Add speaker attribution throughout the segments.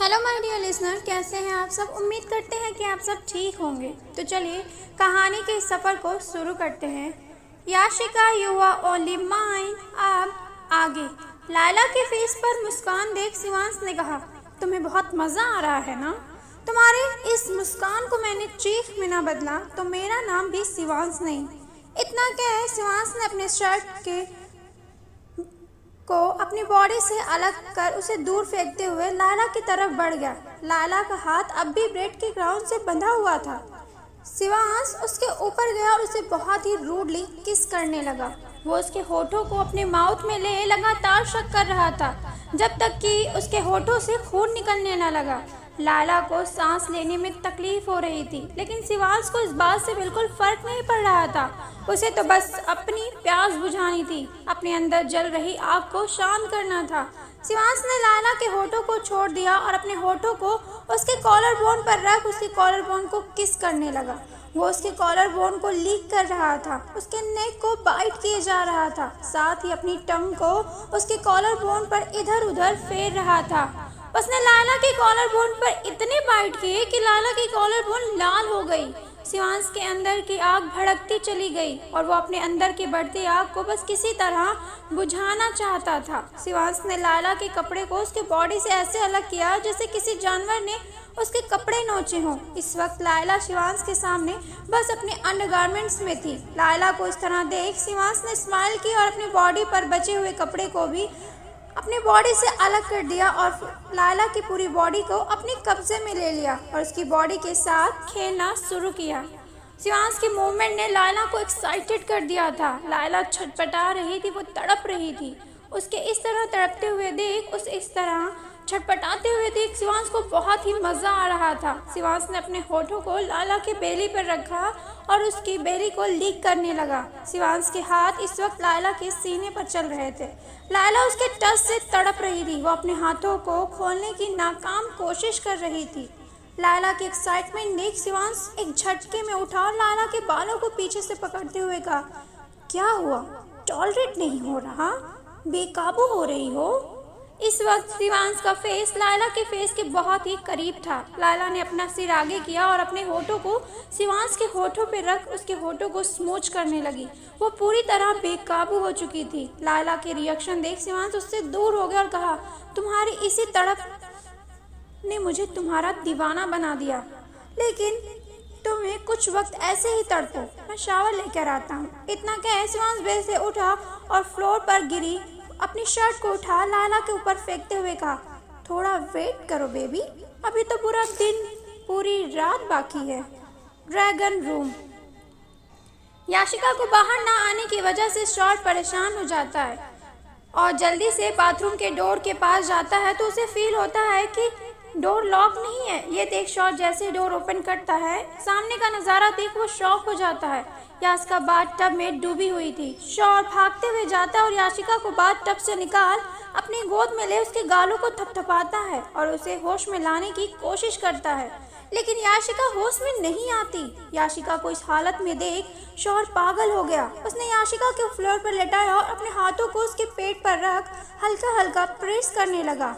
Speaker 1: Hello my dear listener, कैसे हैं आप सब। उम्मीद करते हैं कि आप सब ठीक होंगे। तो चलिए कहानी के इस सफ़र को शुरू करते हैं। Yashika you are only mine. अब आगे। लायला के फेस पर मुस्कान देख शिवांश ने कहा, तुम्हें बहुत मज़ा आ रहा है ना। तुम्हारे इस मुस्कान को मैंने चीख में ना बदला तो मेरा नाम भी शिवांश नहीं। इतना कह शिवांश ने अपने शर्ट के को अपनी बॉडी से अलग कर उसे दूर फेंकते हुए लायला की तरफ बढ़ गया। लायला का हाथ अब भी ब्रेड के ग्राउंड से बंधा हुआ था। शिवांश उसके ऊपर गया और उसे बहुत ही रूडली किस करने लगा। वो उसके होठों को अपने माउथ में ले लगातार शक कर रहा था जब तक कि उसके होठों से खून निकलने न लगा। लायला को सांस लेने में तकलीफ हो रही थी, लेकिन शिवांश को इस बात से बिल्कुल फर्क नहीं पड़ रहा था। उसे तो बस अपनी प्यास बुझानी थी, अपने अंदर जल रही आग को शांत करना था। शिवांश ने लायला के होठों को छोड़ दिया और अपने होठों को उसके कॉलर बोन पर रख उसके कॉलर बोन को किस करने लगा। वो उसके कॉलर बोन को लीक कर रहा था, उसके नेक को बाइट किए जा रहा था, साथ ही अपनी टंग को उसके कॉलर बोन पर इधर उधर फेर रहा था। उसने लायला के कॉलर बोन पर इतने बाइट किए कि लायला की कॉलर बोन लाल हो गई। शिवांश के अंदर की आग भड़कती चली गई और वो अपने अंदर की बढ़ती आग को बस किसी तरह बुझाना चाहता था। शिवांश ने लायला के कपड़े को उसके बॉडी से ऐसे अलग किया जैसे किसी जानवर ने उसके कपड़े नोचे हों। इस वक्त लायला शिवांश के सामने बस अपने अंडरगारमेंट्स में थी। लायला को इस तरह देख शिवांश ने स्माइल की और अपनी बॉडी पर बचे हुए कपड़े को भी अपनी बॉडी से अलग कर दिया और लायला की पूरी बॉडी को अपने कब्जे में ले लिया और उसकी बॉडी के साथ खेलना शुरू किया। शिवांश की मूवमेंट ने लायला को एक्साइटेड कर दिया था। लायला छटपटा रही थी, वो तड़प रही थी। उसके इस तरह तड़पते हुए देख, उस इस तरह छटपटाते हुए देख शिवांश को बहुत ही मज़ा आ रहा था। शिवांश ने अपने होठों को लायला के बेली पर रखा और उसकी बेली को लीक करने लगा। शिवांश के हाथ इस वक्त लायला के सीने पर चल रहे थे। लायला उसके टच से तड़प रही थी। वो अपने हाथों को खोलने की नाकाम कोशिश कर रही थी। लायला की एक्साइटमेंट देख शिवांश एक झटके में उठा और लायला के बालों को पीछे से पकड़ते हुए कहा, क्या हुआ? टॉलरेट नहीं हो रहा? बेकाबू हो रही हो? इस वक्त शिवांश का फेस लायला के फेस के बहुत ही करीब था। लायला ने अपना सिर आगे किया और अपने होठों को शिवांश के होठों पर रख उसके होठों को स्मूच करने लगी। वो पूरी तरह बेकाबू हो चुकी थी। लायला के रिएक्शन देख शिवांश उससे दूर हो गया और कहा, तुम्हारी इसी तड़प ने मुझे तुम्हारा दीवाना बना दिया, लेकिन तुम्हें कुछ वक्त ऐसे ही तड़पो, मैं शावर लेकर आता हूँ। इतना कह शिवांश बेड से उठा और फ्लोर पर गिरी अपनी शर्ट को उठा लायला के ऊपर फेंकते हुए कहा, थोड़ा वेट करो बेबी, अभी तो पूरा दिन पूरी रात बाकी है। Dragon room. याशिका को बाहर ना आने की वजह से शॉर्ट परेशान हो जाता है और जल्दी से बाथरूम के डोर के पास जाता है तो उसे फील होता है कि डोर लॉक नहीं है। ये देख शॉर्ट जैसे डोर ओपन करता है, सामने का नज़ारा देख वो शॉक हो जाता है। याशिका बाथ टब में डूबी हुई थी। शॉर्ट भागते हुए जाता है और याशिका को बाथ टब से निकाल अपनी गोद में ले उसके गालों को थपथपाता है और उसे होश में लाने की कोशिश करता है, लेकिन याशिका होश में नहीं आती। याशिका को इस हालत में देख शौहर पागल हो गया। उसने याशिका को फ्लोर पर लेटाया और अपने हाथों को उसके पेट पर रख हल्का हल्का प्रेस करने लगा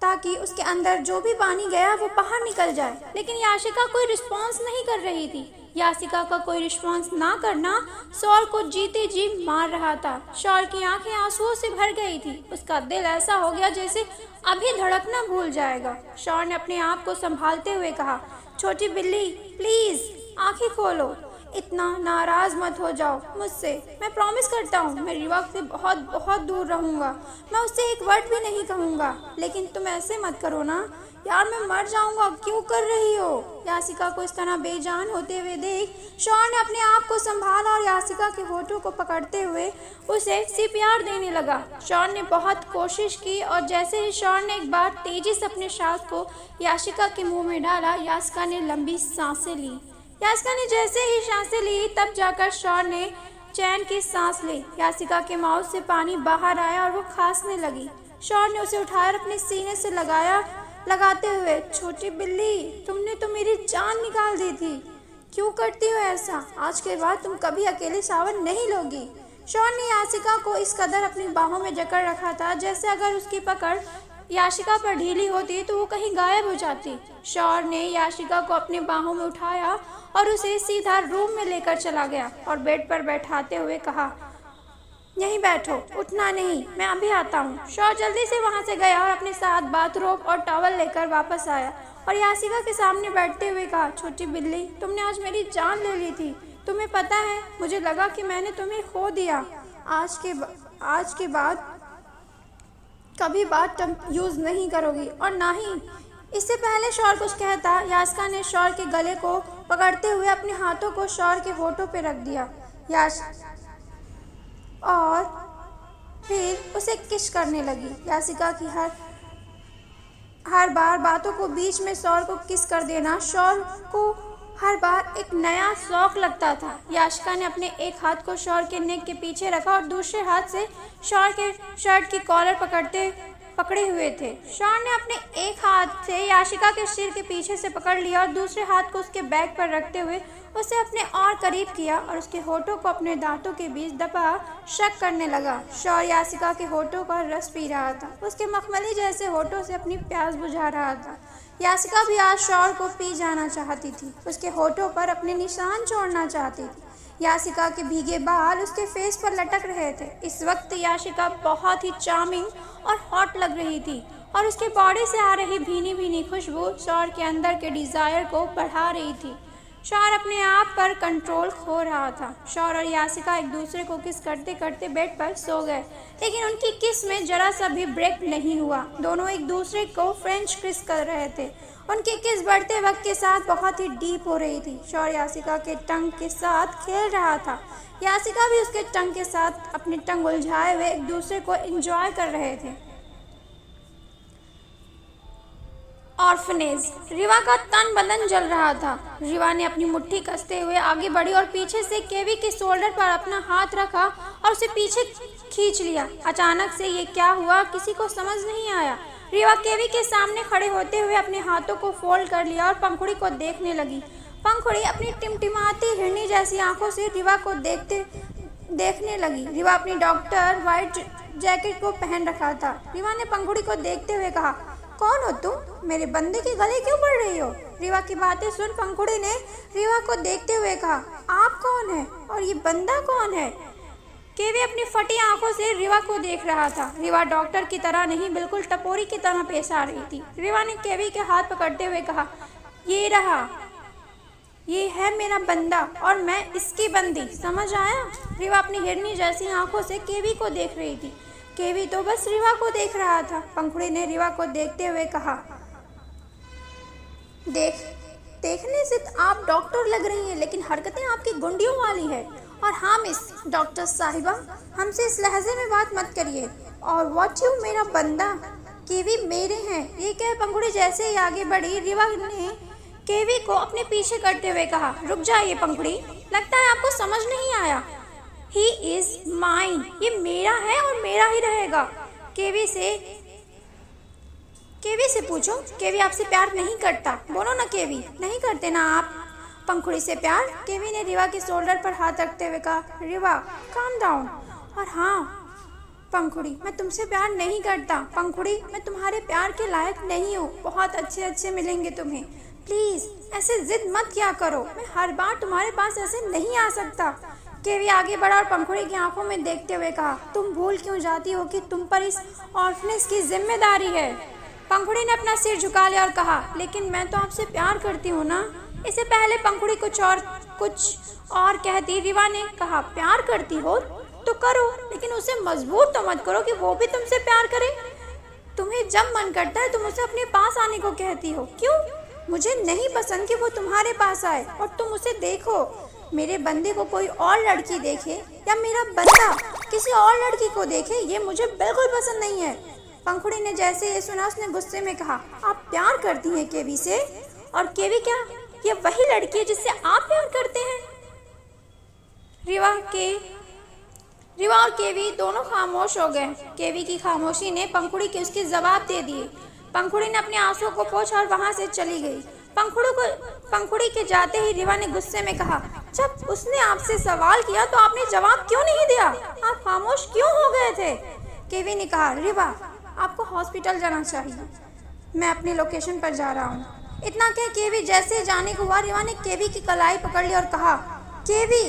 Speaker 1: ताकि उसके अंदर जो भी पानी गया वो बाहर निकल जाए, लेकिन याशिका कोई रिस्पॉन्स नहीं कर रही थी। याशिका का कोई रिस्पॉन्स ना करना शौहर को जीते जी मार रहा था। शौहर की आंखें आंसुओं से भर गई थी। उसका दिल ऐसा हो गया जैसे अभी धड़कना भूल जाएगा। शौहर ने अपने आप को संभालते हुए कहा, छोटी बिल्ली प्लीज आंखें खोलो, इतना नाराज मत हो जाओ मुझसे। मैं प्रॉमिस करता हूँ मैं रिवा से बहुत बहुत दूर रहूँगा, मैं उससे एक वर्ड भी नहीं कहूँगा, लेकिन तुम ऐसे मत करो ना यार, मैं मर जाऊँगा, क्यों कर रही हो? याशिका को इस तरह बेजान होते हुए देख शौहर ने अपने आप को संभाला और याशिका के होठों को पकड़ते हुए उसे सीपीआर देने लगा। शौहर ने बहुत कोशिश की और जैसे ही शौहर ने एक बार तेजी से अपने सांस को याशिका के मुंह में डाला, याशिका ने लंबी सांसें ली। याशिका ने जैसे ही सांसें ली तब जाकर शौहर ने चैन की सांस ली। याशिका के माउथ से पानी बाहर आया और वो खांसने लगी। शौहर ने उसे उठाकर अपने सीने से लगाते हुए, छोटी बिल्ली तुमने तो मेरी जान निकाल दी थी, क्यों करती हो ऐसा? आज के बाद तुम कभी अकेले शावर नहीं लोगी। शौहर ने याशिका को इस कदर अपनी बाहों में जकड़ रखा था जैसे अगर उसकी पकड़ याशिका पर ढीली होती तो वो कहीं गायब हो जाती। शौर ने याशिका को अपने बाहों में उठाया और उसे सीधा रूम में लेकर चला गया और बेड पर बैठाते हुए कहा, यहीं बैठो, उठना नहीं, मैं अभी आता हूँ। शौर जल्दी से वहाँ से गया और अपने साथ बाथरोब और टॉवल लेकर वापस आया और याशिका के सामने बैठते हुए कहा, छोटी बिल्ली, तुमने आज मेरी जान ले ली थी। तुम्हें पता है, मुझे लगा कि मैंने तुम्हें खो दिया। आज के बाद कभी बात यूज़ नहीं करोगी और ना ही। इससे पहले शौर कुछ कहता, याशिका ने शौर के गले को पकड़ते हुए अपने हाथों को शौर के होठों पर रख दिया और फिर उसे किस करने लगी। याशिका की हर बार बातों को बीच में शौर को किस कर देना शौर को हर बार एक नया शौक लगता था। याशिका ने अपने एक हाथ को शौर के नेक के पीछे रखा और दूसरे हाथ से शौर के शर्ट की कॉलर पकड़े हुए थे। शौर ने अपने एक हाथ से याशिका के सिर के पीछे से पकड़ लिया और दूसरे हाथ को उसके बैक पर रखते हुए उसे अपने और करीब किया और उसके होठों को अपने दांतों के बीच दबा शक करने लगा। शौर याशिका के होठों का रस पी रहा था, उसके मखमली जैसे होठों से अपनी प्यास बुझा रहा था। याशिका भी आज शौर को पी जाना चाहती थी, उसके होठों पर अपने निशान छोड़ना चाहती थी। याशिका के भीगे बाल उसके फेस पर लटक रहे थे। इस वक्त याशिका बहुत ही चार्मिंग और हॉट लग रही थी और उसके बॉडी से आ रही भीनी भीनी खुशबू शौर के अंदर के डिज़ायर को बढ़ा रही थी। शौर अपने आप पर कंट्रोल खो रहा था। शौर और याशिका एक दूसरे को किस करते करते बेड पर सो गए, लेकिन उनकी किस में जरा सा भी ब्रेक नहीं हुआ। दोनों एक दूसरे को फ्रेंच किस कर रहे थे। उनकी किस बढ़ते वक्त के साथ बहुत ही डीप हो रही थी। शौर याशिका के टंग के साथ खेल रहा था, याशिका भी उसके टंग के साथ अपनी टंग उलझाए हुए एक दूसरे को एंजॉय कर रहे थे। ऑर्फनेज। रिवा का तन बदन जल रहा था। रिवा ने अपनी मुट्ठी कसते हुए आगे बढ़ी और पीछे से केवी के शोल्डर पर अपना हाथ रखा और उसे पीछे खींच लिया। अचानक से ये क्या हुआ, किसी को समझ नहीं आया। रिवा केवी के सामने खड़े होते हुए अपने हाथों को फोल्ड कर लिया और पंखुड़ी को देखने लगी। पंखुड़ी अपनी टिमटिमाती हिरनी जैसी आंखों से रिवा को देखने लगी। रिवा अपनी डॉक्टर व्हाइट जैकेट को पहन रखा था। रिवा ने पंखुड़ी को देखते हुए कहा, कौन हो तुम? मेरे बंदे के गले क्यों पड़ रही हो? रिवा की बातें सुन पंखुड़ी ने रिवा को देखते हुए कहा, आप कौन है और ये बंदा कौन है? केवी अपनी फटी आंखों से रिवा को देख रहा था। रिवा डॉक्टर की तरह नहीं, बिल्कुल टपोरी की तरह पेश आ रही थी। रिवा ने केवी के हाथ पकड़ते हुए कहा, ये रहा, ये है मेरा बंदा और मैं इसकी बंदी, समझ आया? रिवा अपनी हिरनी जैसी आंखों से केवी को देख रही थी। केवी तो बस रिवा को देख रहा था। पंखुड़ी ने रिवा को देखते हुए कहा, देखने से आप डॉक्टर लग रही हैं, लेकिन हरकतें आपकी गुंडियों वाली है। और हाँ मिस डॉक्टर साहिबा, हमसे इस लहजे में बात मत करिए। और व्हाट यू, मेरा बंदा केवी मेरे हैं। ये कह पंखुड़ी जैसे ही आगे बढ़ी, रिवा ने केवी को अपने पीछे करते हुए कहा, रुक जाइए पंखुड़ी, लगता है आपको समझ नहीं आया। He is mine, ये मेरा है और मेरा ही रहेगा। केवी से पूछो, केवी आपसे प्यार नहीं करता, बोलो ना केवी, नहीं करते ना आप पंखुड़ी से प्यार? केवी ने रिवा के शोल्डर पर हाथ रखते हुए कहा, रिवा काम डाउन। और हाँ पंखुड़ी, मैं तुमसे प्यार नहीं करता। पंखुड़ी, मैं तुम्हारे प्यार के लायक नहीं हूँ। बहुत अच्छे मिलेंगे तुम्हें, प्लीज़ ऐसे जिद मत किया करो। मैं हर बार तुम्हारे पास ऐसे नहीं आ सकता। केवी आगे बढ़ा और पंखुड़ी की आंखों में देखते हुए कहा, तुम भूल क्यों जाती हो कि तुम पर इस ऑर्फनेज की जिम्मेदारी है? पंखुड़ी ने अपना सिर झुका लिया और कहा, लेकिन मैं तो आपसे प्यार करती हूँ ना। इससे पहले पंखुड़ी कुछ और कहती, रिवा ने कहा, प्यार करती हो तो करो, लेकिन उसे मजबूर तो मत करो कि वो भी तुमसे प्यार करे। तुम्हें जब मन करता है तुम उसे अपने पास आने को कहती हो। क्यों? मुझे नहीं पसंद कि वो तुम्हारे पास आए और तुम उसे देखो। मेरे बंदे को कोई और लड़की देखे या मेरा बंदा किसी और लड़की को देखे, ये मुझे बिल्कुल पसंद नहीं है। पंखुड़ी ने जैसे ये सुना, उसने गुस्से में कहा, आप प्यार करती हैं केवी से? और केवी क्या, ये वही लड़की है जिससे आप प्यार करते हैं? रिवा और केवी दोनों खामोश हो गए। केवी की खामोशी ने पंखुड़ी के उसके जवाब दे दिए। पंखुड़ी ने अपने आंसुओं को पोंछा और वहां से चली गई। पंखुड़ी के जाते ही रिवा ने गुस्से में कहा, जब उसने आपसे सवाल किया तो आपने जवाब क्यों नहीं दिया? आप खामोश क्यों हो गए थे? केवी ने कहा, रिवा आपको हॉस्पिटल जाना चाहिए। मैं अपनी लोकेशन पर जा रहा हूँ। इतना कह केवी जैसे जाने को हुआ, रिवा ने केवी की कलाई पकड़ ली और कहा, केवी,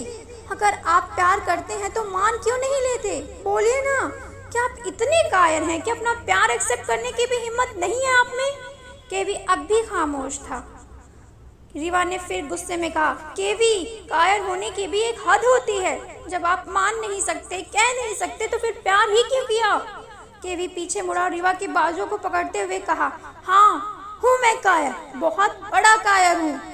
Speaker 1: अगर आप प्यार करते हैं तो मान क्यों नहीं लेते? बोलिए ना, क्या आप इतने कायर हैं कि अपना प्यार एक्सेप्ट करने की भी हिम्मत नहीं है आप में? केवी अब भी खामोश था। रिवा ने फिर गुस्से में कहा, केवी, कायर होने की भी एक हद होती है। जब आप मान नहीं सकते, कह नहीं सकते, तो फिर प्यार ही क्यों किया? केवी पीछे मुड़ा और रिवा के बाजू को पकड़ते हुए कहा, हाँ, हूँ मैं कायर, बहुत बड़ा कायर हूँ।